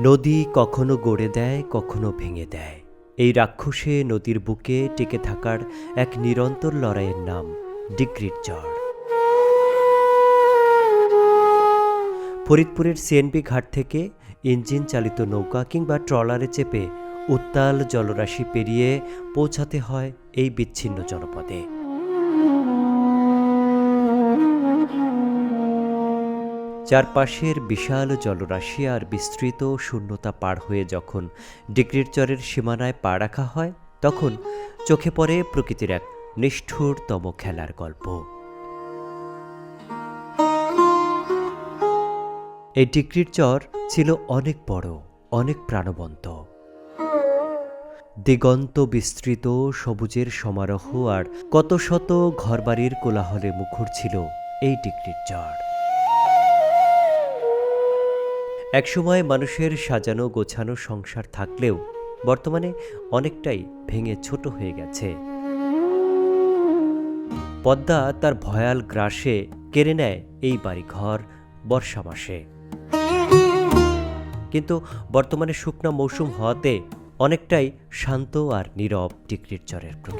নদী কখনো গড়ে দেয়, কখনো ভেঙে দেয়। এই রাক্ষসে নদীর বুকে টিকে থাকার এক নিরন্তর লড়াইয়ের নাম ডিক্রির ঝড়। ফরিদপুরের সিএনবি ঘাট থেকে ইঞ্জিন চালিত নৌকা কিংবা ট্রলারে চেপে উত্তাল জলরাশি পেরিয়ে পৌঁছাতে হয় এই বিচ্ছিন্ন জনপদে। চারপাশের বিশাল জলরাশি আর বিস্তৃত শূন্যতা পার হয়ে যখন ডিক্রির চরের সীমানায় পা রাখা হয়, তখন চোখে পড়ে প্রকৃতির এক নিষ্ঠুরতম খেলার গল্প। এই ডিক্রির চর ছিল অনেক বড়, অনেক প্রাণবন্ত। দিগন্ত বিস্তৃত সবুজের সমারোহ আর কত শত ঘরবাড়ির কোলাহলে মুখর ছিল এই ডিক্রির চর। একসময় মানুষের সাজানো গোছানো সংসার থাকলেও বর্তমানে অনেকটাই ভেঙে ছোট হয়ে গেছে। পদ্মা তার ভয়াল গ্রাসে কেড়ে নেয় এই বাড়িঘর বর্ষা মাসে। কিন্তু বর্তমানে শুকনা মৌসুম হওয়াতে অনেকটাই শান্ত আর নীরব ডিক্রির চরের প্রকৃতি।